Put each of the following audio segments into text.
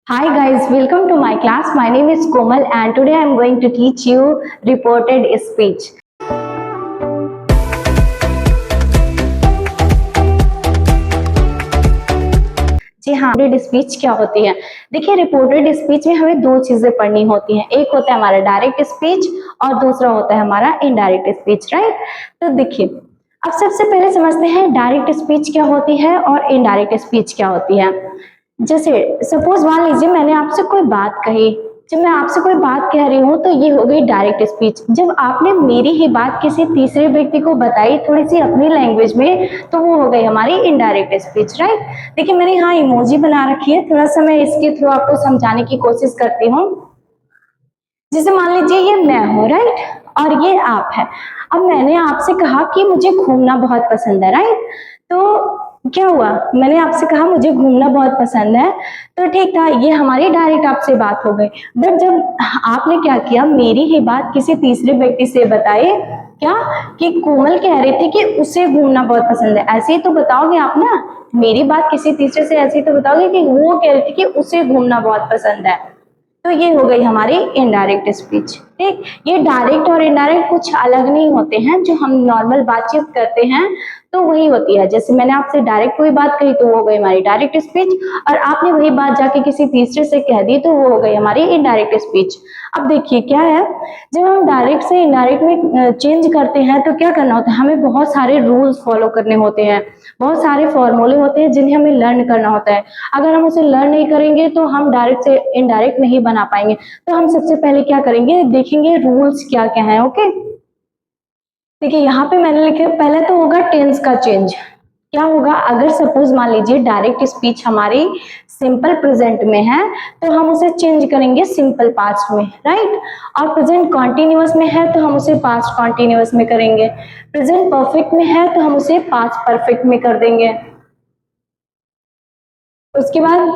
Hi guys, welcome to my class. My name is Komal and today I am going to teach you reported speech. जी हाँ, reported speech क्या होती है? देखिए, reported speech में हमें दो चीजें पढ़नी होती हैं। एक होता है हमारा डायरेक्ट स्पीच और दूसरा होता है हमारा इनडायरेक्ट स्पीच, राइट? तो देखिए, अब सबसे पहले समझते हैं डायरेक्ट स्पीच क्या होती है और इनडायरेक्ट स्पीच क्या होती है। जैसे सपोज मान लीजिए मैंने आपसे कोई बात कही, जब मैं आपसे कोई बात कह रही हूँ तो ये हो गई डायरेक्ट स्पीच। जब आपने मेरी ही बात किसी तीसरे व्यक्ति को बताई थोड़ी सी अपनी लैंग्वेज में, तो वो हो गई हमारी इनडायरेक्ट स्पीच, राइट? देखिए मैंने यहाँ इमोजी बना रखी है, थोड़ा सा मैं इसके थ्रू आपको समझाने की कोशिश करती हूँ। जैसे मान लीजिए ये मैं हूँ, राइट, और ये आप है। अब मैंने आपसे कहा कि मुझे घूमना बहुत पसंद है, राइट? तो क्या हुआ, मैंने आपसे कहा मुझे घूमना बहुत पसंद है, तो ठीक था, ये हमारी डायरेक्ट आपसे बात हो गई। बट जब आपने क्या किया, मेरी ही बात किसी तीसरे व्यक्ति से बताए, क्या कि कोमल कह रही थी कि उसे घूमना बहुत पसंद है, ऐसे ही तो बताओगे आप ना। मेरी बात किसी तीसरे से ऐसे ही तो बताओगे कि वो कह रही थी कि उसे घूमना बहुत पसंद है। तो ये हो गई हमारी इनडायरेक्ट स्पीच। ठीक, ये डायरेक्ट और इनडायरेक्ट कुछ अलग नहीं होते हैं, जो हम नॉर्मल बातचीत करते हैं तो वही होती है। जैसे मैंने आपसे डायरेक्ट कोई बात कही तो वो हो गई हमारी डायरेक्ट स्पीच, और आपने वही बात जाके किसी तीसरे से कह दी तो वो हो गई हमारी इनडायरेक्ट स्पीच। अब देखिए क्या है, जब हम डायरेक्ट से इनडायरेक्ट में चेंज करते हैं तो क्या करना होता है, हमें बहुत सारे रूल्स फॉलो करने होते हैं, बहुत सारे फॉर्मूले होते हैं जिन्हें हमें लर्न करना होता है। अगर हम उसे लर्न नहीं करेंगे तो हम डायरेक्ट से इनडायरेक्ट नहीं बना पाएंगे। तो हम सबसे पहले क्या करेंगे, देखेंगे रूल्स क्या क्या है। ओके, देखिए यहाँ पे मैंने लिखे, पहले तो होगा टेंस का चेंज। क्या होगा, अगर सपोज मान लीजिए डायरेक्ट स्पीच हमारी सिंपल प्रेजेंट में है तो हम उसे चेंज करेंगे सिंपल पास्ट में, राइट? और प्रेजेंट कॉन्टिन्यूअस में है तो हम उसे पास्ट कॉन्टिन्यूअस में करेंगे। प्रेजेंट परफेक्ट में है तो हम उसे पास्ट परफेक्ट में कर देंगे। उसके बाद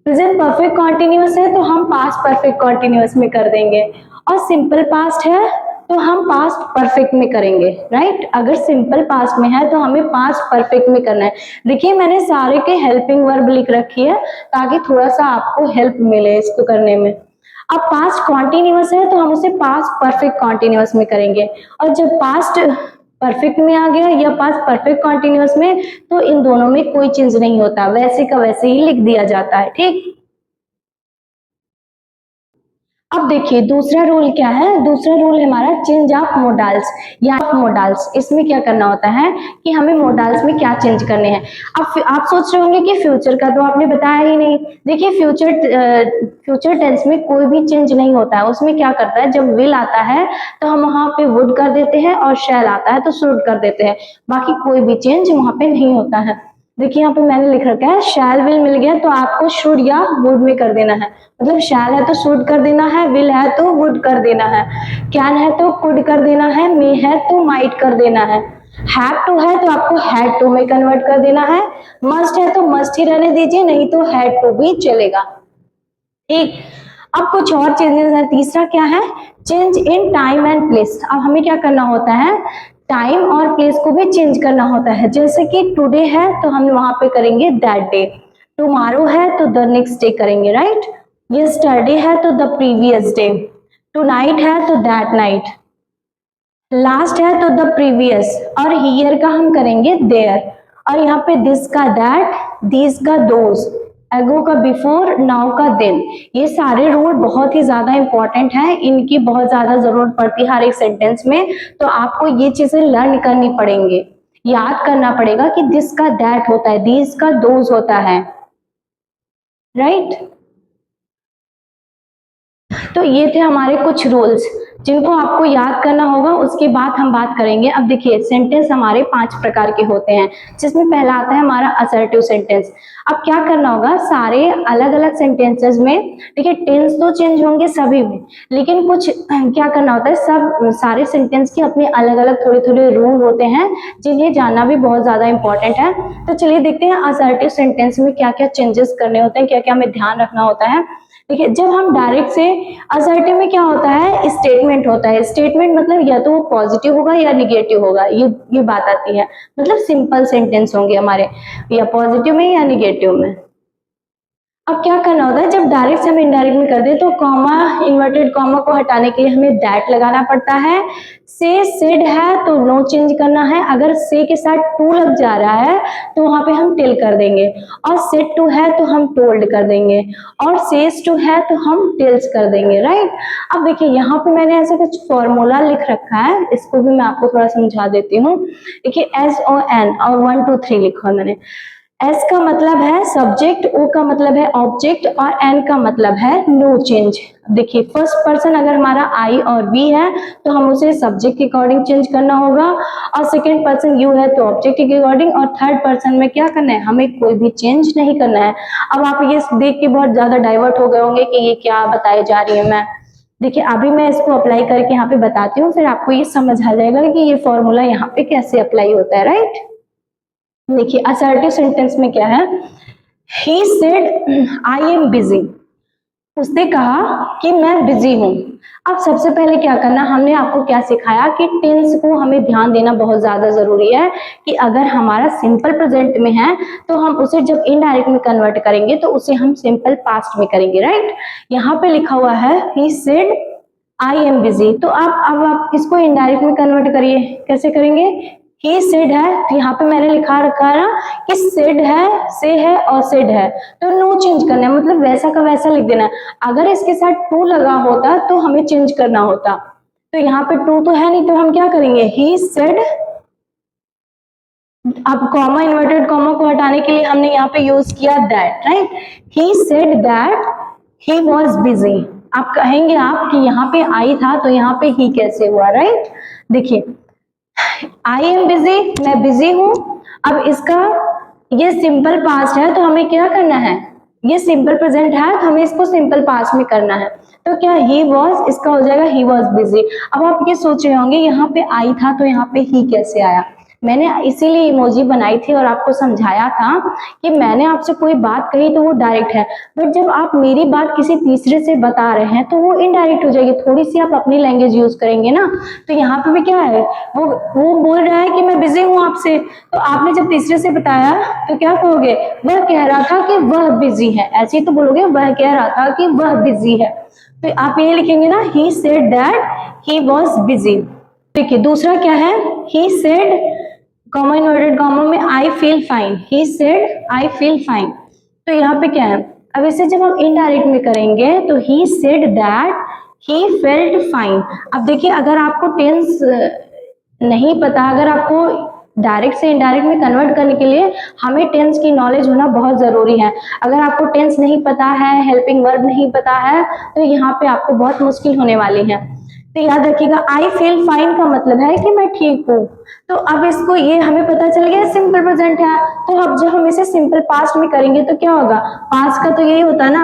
प्रेजेंट परफेक्ट कॉन्टिन्यूअस है तो हम पास्ट परफेक्ट कॉन्टिन्यूअस में कर देंगे, और सिंपल पास्ट है तो हम पास्ट परफेक्ट में करेंगे, राइट? अगर सिंपल पास्ट में है तो हमें पास्ट परफेक्ट में करना है। देखिए मैंने सारे के हेल्पिंग वर्ब लिख रखी है ताकि थोड़ा सा आपको हेल्प मिले इसको करने में। अब पास्ट कॉन्टिन्यूअस है तो हम उसे पास्ट परफेक्ट कॉन्टिन्यूअस में करेंगे, और जब पास्ट परफेक्ट में आ गया या पास्ट परफेक्ट कॉन्टिन्यूअस में तो इन दोनों में कोई चेंज नहीं होता, वैसे का वैसे ही लिख दिया जाता है। ठीक, अब देखिए दूसरा रूल क्या है, दूसरा रूल हमारा चेंज ऑफ मोडाल्स या मोडाल्स। इसमें क्या करना होता है कि हमें मोडाल्स में क्या चेंज करने हैं। अब आप सोच रहे होंगे कि फ्यूचर का तो आपने बताया ही नहीं। देखिए फ्यूचर टेंस में कोई भी चेंज नहीं होता है। उसमें क्या करता है, जब विल आता है तो हम वहां पे वुड कर देते हैं, और शैल आता है तो शुड कर देते हैं, बाकी कोई भी चेंज वहां पे नहीं होता है। देखिए यहाँ पे मैंने लिख रखा है शैल विल मिल गया तो आपको शुड या वुड में कर देना है। मतलब शैल है तो शुड कर देना है, विल है तो वुड कर देना है, कैन है तो कुड कर देना है, मे है तो माइट कर देना है, हैव टू है तो आपको हैड टू में कन्वर्ट कर देना है, मस्ट है तो मस्ट ही रहने दीजिए, नहीं तो हैड टू भी चलेगा। ठीक, अब कुछ और चेंजेस है। तीसरा क्या है, change in time and place. अब हमें क्या करना होता है, टाइम और प्लेस को भी चेंज करना होता है। जैसे कि टुडे है तो हम वहां पे करेंगे दैट डे, टुमारो है तो द नेक्स्ट डे करेंगे, राइट? यस्टरडे है तो द प्रीवियस डे, टुनाइट है तो दैट नाइट, लास्ट है तो द प्रीवियस, और हियर का हम करेंगे देयर, और यहाँ पे दिस का दैट, दिस का दोज, एगो का बिफोर, नाउ का देन। ये सारे रूल बहुत ही ज्यादा इंपॉर्टेंट है, इनकी बहुत ज्यादा जरूरत पड़ती है हर एक सेंटेंस में। तो आपको ये चीजें लर्न करनी पड़ेंगी, याद करना पड़ेगा कि दिस का दैट होता है, दिस का दोज होता है, राइट? तो ये थे हमारे कुछ रूल्स जिनको आपको याद करना होगा। उसके बाद हम बात करेंगे। अब देखिए सेंटेंस हमारे 5 प्रकार के होते हैं, जिसमें पहला आता है हमारा असर्टिव सेंटेंस। अब क्या करना होगा, सारे अलग अलग सेंटेंसेस में देखिए टेंस तो चेंज होंगे सभी में, लेकिन कुछ क्या करना होता है, सब सारे सेंटेंस के अपने अलग अलग थोड़े थोड़े रूल होते हैं जिन्हें जानना भी बहुत ज्यादा इंपॉर्टेंट है। तो चलिए देखते हैं असर्टिव सेंटेंस में क्या क्या चेंजेस करने होते हैं, क्या क्या हमें ध्यान रखना होता है। देखिए जब हम डायरेक्ट से, असर्टिव में क्या होता है, स्टेटमेंट होता है। स्टेटमेंट मतलब या तो वो पॉजिटिव होगा या निगेटिव होगा, ये बात आती है। मतलब सिंपल सेंटेंस होंगे हमारे, या पॉजिटिव में या निगेटिव में। अब क्या करना होता है, जब डायरेक्ट से हम इनडायरेक्ट में कर दे तो कॉमा, इन्वर्टेड कॉमा को हटाने के लिए हमें दैट लगाना पड़ता है। से सेड है तो नो चेंज करना है, अगर से के साथ टू लग जा रहा है तो वहां पे हम टिल कर देंगे, और सेड टू है तो हम टोल्ड कर देंगे, और सेज टू है तो हम टिल्स कर देंगे, राइट। अब देखिए यहाँ पे मैंने ऐसे कुछ फॉर्मूला लिख रखा है, इसको भी मैं आपको थोड़ा समझा देती हूँ। देखिए एस ओ एन और 1 2 3 लिखा है मैंने। एस का मतलब है सब्जेक्ट, ओ का मतलब है ऑब्जेक्ट, और एन का मतलब है नो चेंज। देखिए फर्स्ट पर्सन अगर हमारा आई और वी है तो हम उसे सब्जेक्ट के अकॉर्डिंग चेंज करना होगा, और सेकेंड पर्सन यू है तो ऑब्जेक्ट के अकॉर्डिंग, और थर्ड पर्सन में क्या करना है, हमें कोई भी चेंज नहीं करना है। अब आप ये देख के बहुत ज्यादा डाइवर्ट हो गए होंगे कि ये क्या बताई जा रही है मैं। देखिए अभी मैं इसको अप्लाई करके यहाँ पे बताती हूँ, फिर आपको ये समझ आ जाएगा कि ये फॉर्मूला यहाँ पे कैसे अप्लाई होता है, राइट। देखिए असर्टिव सेंटेंस में क्या है, he said I am busy, उसने कहा कि मैं बिजी हूं। अब सबसे पहले क्या करना, हमने आपको क्या सिखाया कि टेंस को हमें ध्यान देना बहुत ज्यादा जरूरी है, कि अगर हमारा सिंपल प्रेजेंट में है तो हम उसे जब इनडायरेक्ट में कन्वर्ट करेंगे तो उसे हम सिंपल पास्ट में करेंगे, राइट। यहाँ पे लिखा हुआ है he said I am busy, तो अब आप इसको इनडायरेक्ट में कन्वर्ट करिए, कैसे करेंगे। ही सेड है तो यहाँ पे मैंने लिखा रखा है ना कि सेड है, से है और सेड है, तो नो चेंज करना है, मतलब वैसा का वैसा लिख देना है। अगर इसके साथ टू लगा होता तो हमें चेंज करना होता, तो यहाँ पे टू तो है नहीं, तो हम क्या करेंगे, ही सेड। अब कॉमा, इन्वर्टेड कॉमा को हटाने के लिए हमने यहाँ पे यूज किया that, right. He said that he was busy. आप कहेंगे आप कि यहाँ पे आई था तो यहाँ पे ही कैसे हुआ, राइट। देखिए आई एम बिजी, मैं बिजी हूं। अब इसका ये सिंपल पास्ट है तो हमें क्या करना है, ये सिंपल प्रेजेंट है तो हमें इसको सिंपल पास्ट में करना है, तो क्या ही वॉज, इसका हो जाएगा ही वॉज बिजी। अब आप ये सोच रहे होंगे यहाँ पे आई था तो यहाँ पे ही कैसे आया, मैंने इसीलिए इमोजी बनाई थी और आपको समझाया था कि मैंने आपसे कोई बात कही तो वो डायरेक्ट है, बट जब आप मेरी बात किसी तीसरे से बता रहे हैं तो वो इनडायरेक्ट हो जाएगी, थोड़ी सी आप अपनी लैंग्वेज यूज करेंगे ना। तो यहाँ पे भी क्या है, वो बोल रहा है कि मैं बिजी हूँ आपसे, तो आपने जब तीसरे से बताया तो क्या कहोगे, वह कह रहा था कि वह बिजी है, ऐसे ही तो बोलोगे वह कह रहा था कि वह बिजी है, तो आप ये लिखेंगे ना, he said that he was busy. देखिए दूसरा क्या है, he said comma inverted comma में I feel fine, he said I feel fine, तो यहाँ पे क्या है, अब इसे जब हम इनडायरेक्ट में करेंगे तो ही said that he felt fine. अब देखिए अगर आपको टेंस नहीं पता, अगर आपको डायरेक्ट से इनडायरेक्ट में कन्वर्ट करने के लिए हमें टेंस की नॉलेज होना बहुत जरूरी है। अगर आपको टेंस नहीं पता है, हेल्पिंग वर्ब नहीं पता है, तो यहाँ पे आपको बहुत मुश्किल होने वाली है। तो याद रखिएगा आई फील फाइन का मतलब है कि मैं ठीक हूँ, तो अब इसको ये हमें पता चल गया सिंपल प्रेजेंट है, तो अब जब हम इसे सिंपल पास्ट में करेंगे तो क्या होगा, पास्ट का तो यही होता है ना,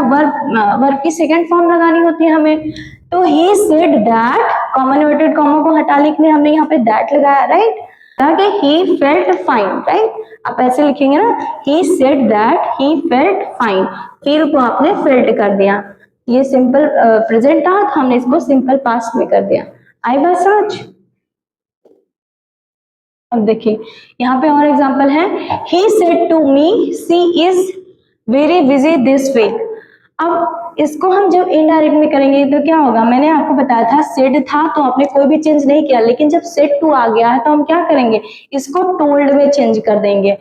वर्ब की सेकंड फॉर्म लगानी होती है हमें। तो ही said that, common inverted comma को हटाने के लिए हमने यहाँ पे दैट लगाया, राइट, ताकि ही फेल्ट फाइन, राइट। आप ऐसे लिखेंगे ना, he said that he felt fine, feel को आपने फेल्ट कर दिया, ये सिंपल प्रेजेंट था तो हमने इसको सिंपल पास्ट में कर दिया। आई बात समझ। अब देखिए यहाँ पे और एग्जांपल है, he said to me she is very busy this week। अब इसको हम जब इनडायरेक्ट में करेंगे तो क्या होगा, मैंने आपको बताया था said था तो आपने कोई भी चेंज नहीं किया, लेकिन जब said to आ गया है तो हम क्या करेंगे, इसको told में चेंज कर देंगे।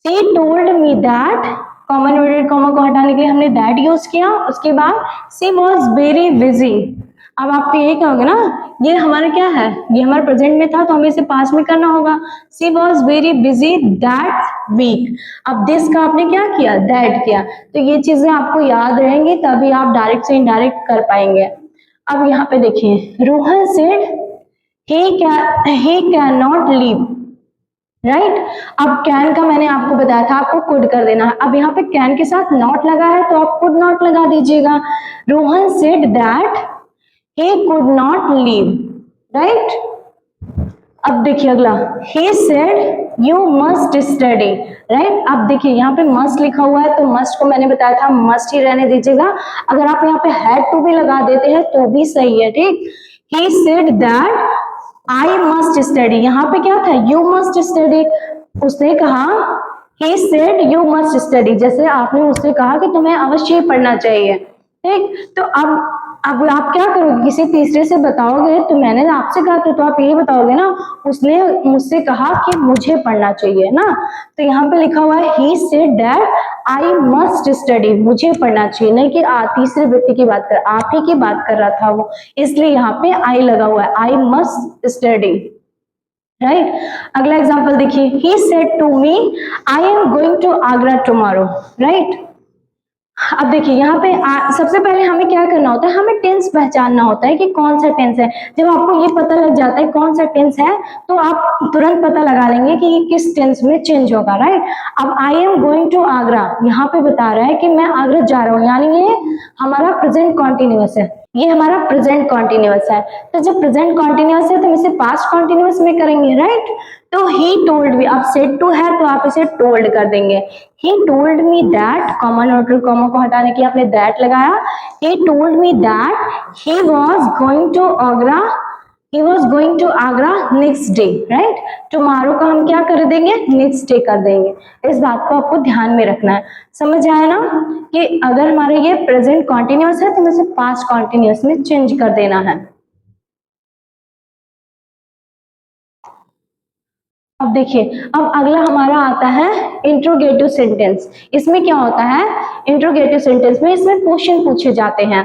she told me that, common inverted comma को हटाने के लिए हमने दैट यूज किया, उसके बाद she was very busy। अब आपको ये कहोगे ना, ये हमारा क्या है, ये हमारा प्रेजेंट में था तो हमें इसे पास्ट में करना होगा, she was very busy that week। अब दिस का आपने क्या किया, दैट किया, तो ये चीजें आपको याद रहेंगी तभी आप डायरेक्ट से इनडायरेक्ट कर पाएंगे। अब यहाँ पे देखिए, Rohan said he cannot leave, right. अब कैन का मैंने आपको बताया था आपको कुड कर देना है, अब यहाँ पे कैन के साथ नॉट लगा है तो आप कुड नॉट लगा दीजिएगा। Rohan said that he could not leave, right। अब देखिए अगला, he said you must study, right। अब देखिए यहाँ पे must लिखा हुआ है तो must को मैंने बताया था must ही रहने दीजिएगा, अगर आप यहाँ पे had to भी लगा देते हैं तो भी सही है, ठीक। he said that I must study, यहाँ पे क्या था, you must study, उसने कहा he said you must study, जैसे आपने उससे कहा कि तुम्हें अवश्य पढ़ना चाहिए, ठीक। तो अब आप क्या करोगे, किसी तीसरे से बताओगे, तो मैंने आपसे कहा तो आप यही बताओगे ना, उसने मुझसे कहा कि मुझे पढ़ना चाहिए ना। तो यहाँ पे लिखा हुआ है he said that I must study, मुझे पढ़ना चाहिए, नहीं कि तीसरे व्यक्ति की बात कर, आप ही की बात कर रहा था वो, इसलिए यहाँ पे आई लगा हुआ है, आई मस्ट स्टडी, राइट। अगला एग्जांपल देखिए, he said to me I am going to Agra tomorrow, right. अब देखिए यहाँ पे सबसे पहले हमें क्या करना होता है, हमें टेंस पहचानना होता है कि कौन सा टेंस है। जब आपको ये पता लग जाता है कौन सा टेंस है, तो आप तुरंत पता लगा लेंगे कि ये किस टेंस में चेंज होगा, राइट। अब I am going to Agra, यहाँ पे बता रहा है कि मैं आगरा जा रहा हूँ, यानी ये हमारा प्रेजेंट कॉन्टिन्यूअस है, ये हमारा प्रेजेंट कॉन्टिन्यूअस है। तो जब प्रेजेंट कॉन्टिन्यूअस है तो हम इसे पास्ट कॉन्टिन्यूअस में करेंगे, राइट। तो ही टोल्ड मी, अब सेड टू है तो आप इसे टोल्ड कर देंगे। He told me that, comma neutral comma को हटाने के लिए आपने दैट लगाया। He told me that he was going to Agra, he was going to Agra next day, right. Tomorrow का हम क्या कर देंगे, नेक्स्ट डे कर देंगे। इस बात को आपको ध्यान में रखना है, समझ आया ना, कि अगर हमारे ये प्रेजेंट कॉन्टिन्यूअस है तो हमें इसे पास्ट कॉन्टिन्यूअस में चेंज कर देना है। अब देखिए, अब अगला हमारा आता है इंट्रोगेटिव सेंटेंस। इसमें क्या होता है, इंट्रोगेटिव सेंटेंस में इसमें क्वेश्चन पूछे जाते हैं।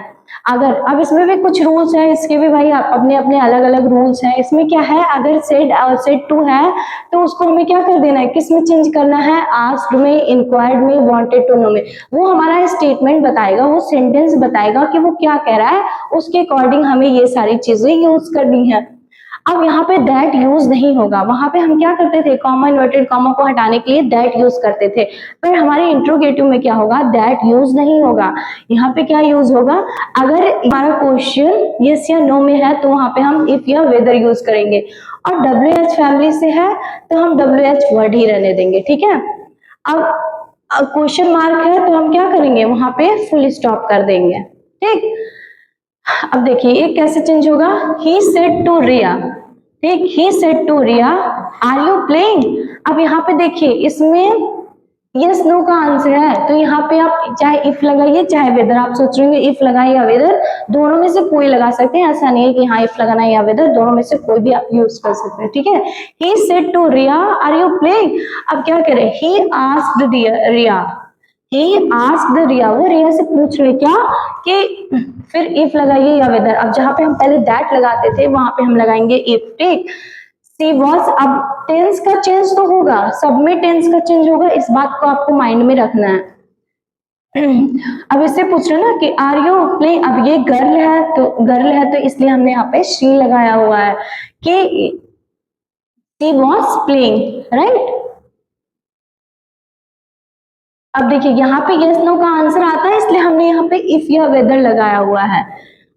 अगर अब इसमें भी कुछ रूल्स हैं, इसके भी भाई अपने अपने अलग अलग रूल्स हैं। इसमें क्या है, अगर सेड और सेड टू है तो उसको हमें क्या कर देना है, किस में चेंज करना है, आस्क्ड में, इंक्वायर्ड में, वांटेड टू नो में। वो हमारा स्टेटमेंट बताएगा, वो सेंटेंस बताएगा कि वो क्या कह रहा है, उसके अकॉर्डिंग हमें ये सारी चीजें यूज करनी है। अब यहाँ पे दैट यूज नहीं होगा, वहां पे हम क्या करते थे, कॉमा इन्वर्टेड कॉमा को हटाने के लिए दैट यूज करते थे। पर हमारे इंट्रोगेटिव में क्या होगा, दैट यूज नहीं होगा। यहाँ पे क्या यूज होगा, अगर हमारा क्वेश्चन यस या नो में है तो वहां पे हम इफ या वेदर यूज करेंगे, और WH फैमिली से है तो हम WH वर्ड ही रहने देंगे, ठीक है। अब क्वेश्चन मार्क है तो हम क्या करेंगे, वहां पे फुल स्टॉप कर देंगे, ठीक। अब देखिए ये कैसे चेंज होगा, ही सेड टू रिया, ठीक, he said to Riya are you playing. अब यहाँ पे देखिए इसमें यस नो का आंसर है, तो यहाँ पे आप चाहे इफ लगाइए चाहे वेदर, आप सोच रहे होंगे इफ लगाए या वेदर, दोनों में से कोई लगा सकते हैं, ऐसा नहीं है कि हाँ इफ लगाना है या वेदर, दोनों में से कोई भी आप यूज कर सकते हैं, ठीक है। He said to Riya are you playing, अब क्या करें, he asked Riya, he asked रिया, वो रिया से पूछ रहे क्या कि, फिर इफ लगाइए या वेदर। अब जहां पे हम पहले दैट लगाते थे वहां पे हम लगाएंगे इफ, ठीक। सी वॉज, अब टेंस का चेंज तो होगा, सब में टेंस का चेंज होगा, इस बात को आपको माइंड में रखना है। अब इससे पूछ रहे ना कि आर यू प्लेइंग, अब ये गर्ल है तो इसलिए हमने यहाँ पे शी लगाया हुआ है कि सी वॉज प्लेइंग, राइट। अब देखिए यहाँ पे यस नो का आंसर आता है, इसलिए हमने यहाँ पे इफ या वेदर लगाया हुआ है।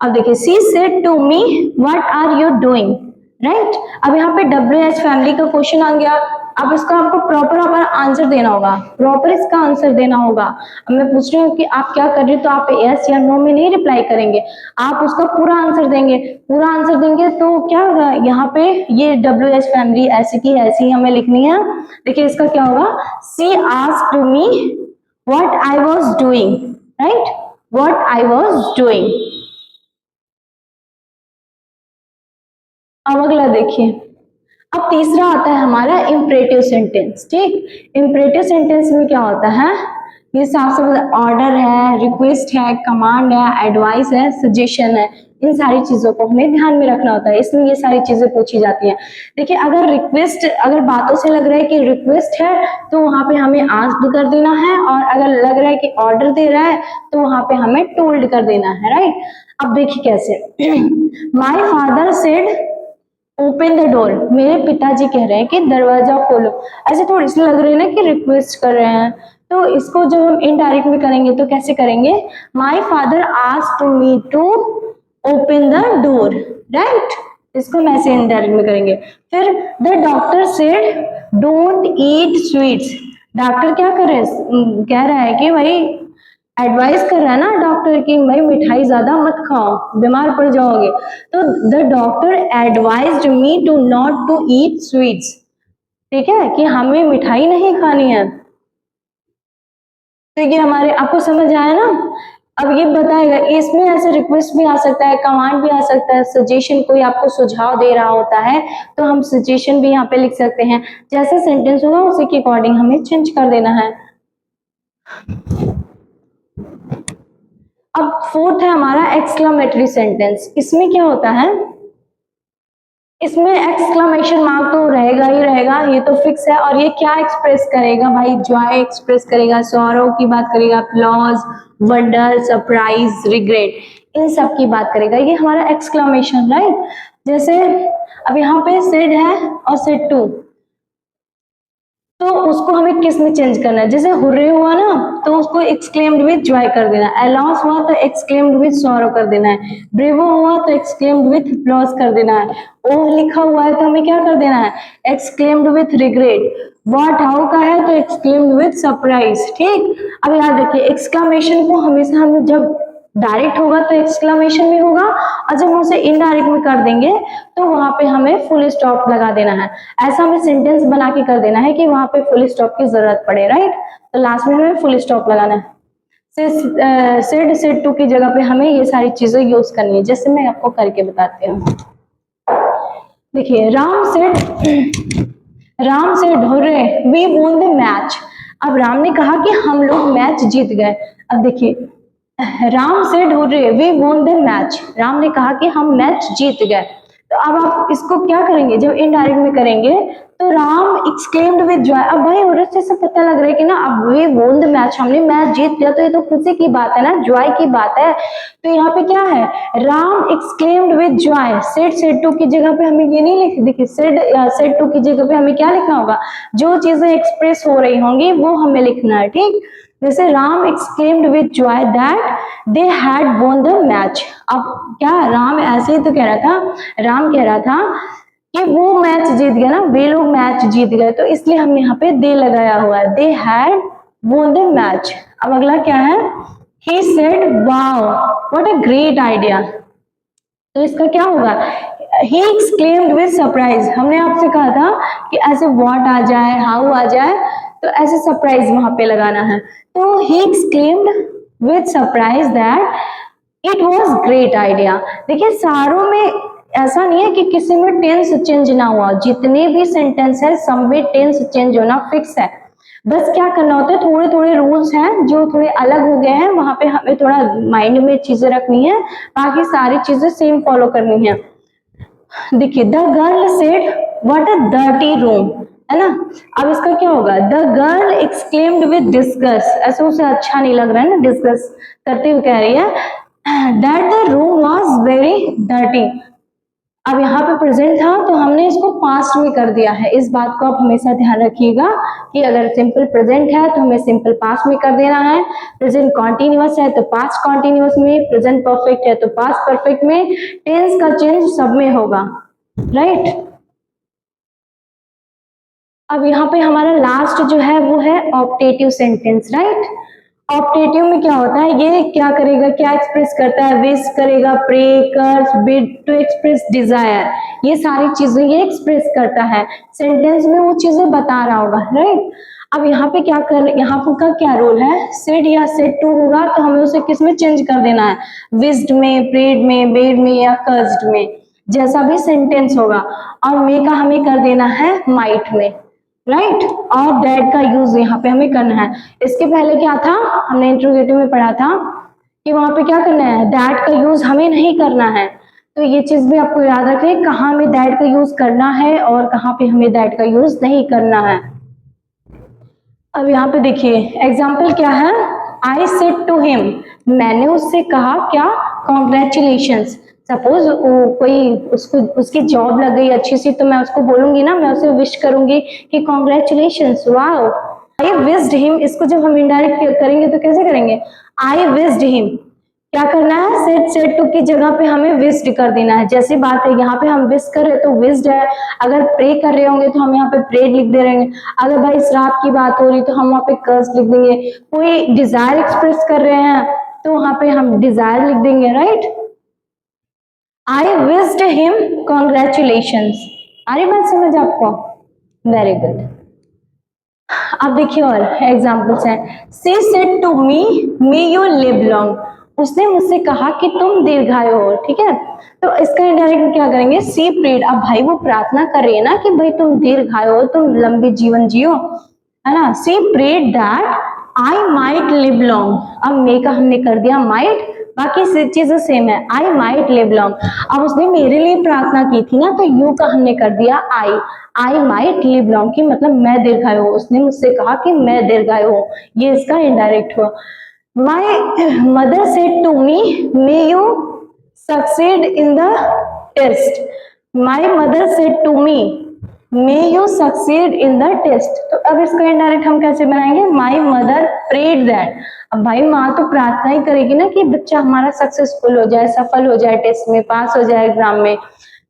अब देखिए she said to me what are you doing, right. अब यहाँ पे WH फैमिली का क्वेश्चन आ गया, अब इसका आपको प्रॉपर आंसर देना होगा, प्रॉपर इसका आंसर देना होगा। अब मैं पूछ रही हूँ कि आप क्या कर रहे हो, तो आप यस या नो में नहीं रिप्लाई करेंगे, आप उसका पूरा आंसर देंगे। पूरा आंसर देंगे तो क्या होगा, यहाँ पे ये WH फैमिली ऐसी की ऐसी हमें लिखनी है। देखिए इसका क्या होगा, she asked me what I was doing, right, what I was doing। अब अगला देखिए, अब तीसरा आता है हमारा इम्परेटिव सेंटेंस, ठीक। इम्परेटिव सेंटेंस में क्या होता है, ये साफ साफ ऑर्डर है, रिक्वेस्ट है, कमांड है, एडवाइस है, सजेशन है, इन सारी चीजों को हमें ध्यान में रखना होता है, इसलिए ये सारी चीजें पूछी जाती हैं। देखिए अगर रिक्वेस्ट, अगर बातों से लग रहा है कि रिक्वेस्ट है तो वहां पे हमें आस्क्ड कर देना है, और अगर लग रहा है कि ऑर्डर दे रहा है तो वहां पे हमें टोल्ड कर देना है, राइट। अब देखिए कैसे, my father said open the door, मेरे पिताजी कह रहे हैं कि दरवाजा खोलो। ऐसे थोड़ी सी लग रही है ना कि रिक्वेस्ट कर रहे हैं, तो इसको जब हम इनडायरेक्ट में करेंगे तो कैसे करेंगे, my father asked me to open the door, right. इसको हम ऐसे इनडायरेक्ट में करेंगे। फिर the doctor said don't eat sweets, doctor क्या कर रहे हैं, कह रहा है कि भाई एडवाइस कर रहा है ना डॉक्टर की भाई मिठाई ज्यादा मत खाओ, बीमार पड़ जाओगे। तो the doctor advised me to not to eat sweets, ठीक है, कि हमें मिठाई नहीं खानी है। तो ये हमारे, आपको समझ आया ना। अब ये बताएगा, इसमें ऐसे रिक्वेस्ट भी आ सकता है, कमांड भी आ सकता है, सजेशन, कोई आपको सुझाव दे रहा होता है तो हम सजेशन भी यहाँ पे लिख सकते हैं। जैसे सेंटेंस होगा उसी के अकॉर्डिंग हमें चेंज कर देना है। अब फोर्थ है हमारा एक्सक्लामेटरी सेंटेंस। इसमें क्या होता है, इसमें एक्सक्लामेशन मार्क तो रहेगा ही रहेगा, ये तो फिक्स है। और ये क्या एक्सप्रेस करेगा भाई, जॉय एक्सप्रेस करेगा, सॉरो की बात करेगा, लॉस, वंडर, सरप्राइज, रिग्रेट, इन सब की बात करेगा। ये हमारा एक्सक्लामेशन, राइट। जैसे अब यहाँ पे सेड है और सेड टू, तो उसको हमें किस में चेंज करना है। जैसे हुर्रे हुआ ना तो उसको एक्सक्लेम्ड विद जॉय कर देना है, अलाउंस हुआ तो एक्सक्लेम्ड विद सॉरो कर देना है, ब्रेवो हुआ तो एक्सक्लेम्ड विद लॉस कर देना है, ओह लिखा हुआ है तो हमें क्या कर देना है, exclaimed with regret, what how का है तो एक्सक्लेम्ड विद सरप्राइज। ठीक, अब याद रखिए एक्सक्लामेशन को हमेशा हम जब डायरेक्ट होगा तो एक्सक्लामेशन में होगा, और जब हम उसे इनडायरेक्ट में कर देंगे तो वहां पे हमें फुल स्टॉप लगा देना है। ऐसा हमें सेंटेंस बना के कर देना है कि वहां पे फुल स्टॉप की जरूरत पड़े, राइट। तो लास्ट में हमें फुल स्टॉप लगाना है। सेड सेड टू की जगह पे हमें ये सारी चीजें यूज करनी है। जैसे मैं आपको करके बताती हूँ, देखिए Ram said hurray we won the match. अब राम ने कहा कि हम लोग मैच जीत गए। अब देखिए Ram said hurray we won the match, Ram ने कहा कि हम मैच जीत गए। तो अब आप इसको क्या करेंगे, जब इनडायरेक्ट में करेंगे तो राम एक्सक्लेम्ड विद जॉय। अब भाई हुर्रे से पता लग रहा है कि ना अब वी वॉन द मैच, हमने मैच जीत लिया, तो ये तो खुशी की बात है ना, जॉय की बात है। तो यहाँ पे क्या है, Ram exclaimed with joy. Said to की जगह पे हमें ये नहीं लिख, देखिए सेड टू की जगह पे हमें क्या लिखना होगा, जो चीजें एक्सप्रेस हो रही होंगी वो हमें लिखना है। ठीक, जैसे Ram exclaimed with Joy that they had von the match. अब क्या राम ऐसे ही तो कह रहा था, राम कह रहा था कि वो मैच जीत गया ना, वे लोग मैच जीत गए, तो इसलिए हमने यहाँ पे दे लगाया हुआ है, they had von the match. अब अगला क्या है, he said wow what a great idea। तो इसका क्या होगा, he exclaimed with surprise। हमने आपसे कहा था कि ऐसे what आ जाए, how आ जाए, तो ऐसे सरप्राइज वहां पे लगाना है। तो he exclaimed with surprise that it was great idea। देखिए सारों में ऐसा नहीं है कि किसी में टेंस चेंज ना हुआ, जितने भी सेंटेंस है सब में टेंस चेंज होना फिक्स है। बस क्या करना होता है, थोड़े थोड़े रूल्स हैं जो थोड़े अलग हो गए हैं, वहां पे हमें थोड़ा माइंड में चीजें रखनी है, बाकी सारी चीजें सेम फॉलो करनी है। देखिए the girl said what a dirty room, है ना। अब इसका क्या होगा, the girl exclaimed with disgust, ऐसे उसे अच्छा नहीं लग रहा है ना, डिस्गस्ट करते हुए कह रही है that the room was very dirty. अब यहाँ पे प्रेजेंट था तो हमने इसको पास्ट में कर दिया है। इस बात को आप हमेशा ध्यान रखिएगा कि अगर सिंपल प्रेजेंट है तो हमें सिंपल पास्ट में कर देना है, प्रेजेंट कॉन्टिन्यूअस है तो पास्ट कॉन्टिन्यूअस में, प्रेजेंट परफेक्ट है तो पास्ट परफेक्ट में, टेंस का चेंज सब में होगा, राइट। अब यहाँ पे हमारा लास्ट जो है वो है ऑप्टेटिव सेंटेंस, राइट। ऑप्टेटिव में क्या होता है, ये क्या करेगा, क्या एक्सप्रेस करता है, विश करेगा, pray, curse, bid, to express desire, ये सारी चीजें ये एक्सप्रेस करता है। सेंटेंस में वो चीजें बता रहा होगा, राइट। अब यहाँ पे क्या कर, यहाँ पर का क्या रोल है, सेड या सेड टू होगा तो हमें उसे किस में चेंज कर देना है, विश्ड में, प्रेड में, बेड में या कर्स्ड में, जैसा भी सेंटेंस होगा। और मे का हमें कर देना है माइट में, राइट। और दैट का यूज यहाँ पे हमें करना है। इसके पहले क्या था, हमने इंट्रोगेटिव में पढ़ा था कि वहां पे क्या करना है, दैट का यूज हमें नहीं करना है। तो ये चीज भी आपको याद रखें, कहाँ हमें दैट का यूज करना है और कहाँ पे हमें दैट का यूज नहीं करना है। अब यहाँ पे देखिए एग्जाम्पल क्या है, आई सेड टू हिम, मैंने उससे कहा क्या, कॉन्ग्रेचुलेशंस। सपोज कोई उसको उसकी जॉब लग गई अच्छी सी, तो मैं उसको बोलूंगी ना, मैं उसे विश करूंगी कि कॉन्ग्रेचुलेशंस, वाओ। आई विश्ड हिम, इसको जब हम इनडायरेक्ट करेंगे तो कैसे करेंगे, आई विश्ड हिम, क्या करना है, सेड टू की जगह पे हमें विश्ड कर देना है। जैसी बात है यहाँ पे हम विश कर रहे तो विश्ड है, अगर प्रे कर रहे होंगे तो हम यहाँ पे प्रेड लिख दे रहेंगे, अगर भाई श्राप की बात हो रही तो हम वहाँ पे कर्स लिख देंगे, कोई डिजायर एक्सप्रेस कर रहे हैं तो वहां पे हम डिजायर लिख देंगे, right. I wished him congratulations, आ रही बात समझ आपको, वेरी गुड। अब देखिए और एग्जाम्पल्स हैं। She said to me may you live long, उसने मुझसे कहा कि तुम दीर्घायु हो, ठीक है। तो इसका इनडायरेक्ट क्या करेंगे, सी प्रेड, अब भाई वो प्रार्थना कर रही है ना कि भाई तुम दीर्घायु हो, तुम लंबी जीवन जियो, है ना। She prayed that I might live long, अब मे का हमने कर दिया माइट, बाकी चीजें सेम है, आई माइट लिव लॉन्ग। अब उसने मेरे लिए प्रार्थना की थी ना, तो यू का हमने कर दिया आई माइट लिव लॉन्ग की मतलब मैं दीर्घायु हूँ, उसने मुझसे कहा कि मैं दीर्घायु हूँ, ये इसका इनडायरेक्ट हुआ। My mother said to me may you succeed in the test, my mother said to me may you succeed in the test. तो अब इसका इनडायरेक्ट हम कैसे बनाएंगे, माई मदर प्रेड दैट, अब भाई माँ तो प्रार्थना ही करेगी ना कि बच्चा हमारा सक्सेसफुल हो जाए, सफल हो जाए, टेस्ट में पास हो जाए, एग्जाम में।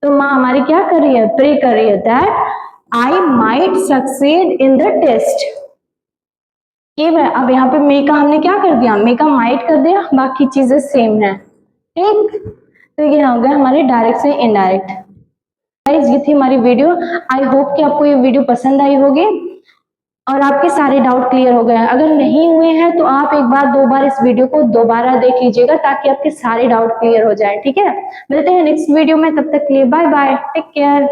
तो माँ हमारी क्या कर रही है, प्रे कर रही है that I might succeed in the test. अब यहाँ पे मे का हमने क्या कर दिया, मे का माइट कर दिया, बाकी चीजें सेम है, ठीक। तो ये हो गया हमारे डायरेक्ट से इनडायरेक्ट। गाइस ये थी हमारी वीडियो, आई होप कि आपको ये वीडियो पसंद आई होगी और आपके सारे डाउट क्लियर हो गए हैं। अगर नहीं हुए हैं तो आप एक बार दो बार इस वीडियो को दोबारा देख लीजिएगा ताकि आपके सारे डाउट क्लियर हो जाए, ठीक है। मिलते हैं नेक्स्ट वीडियो में, तब तक के लिए बाय बाय, टेक केयर।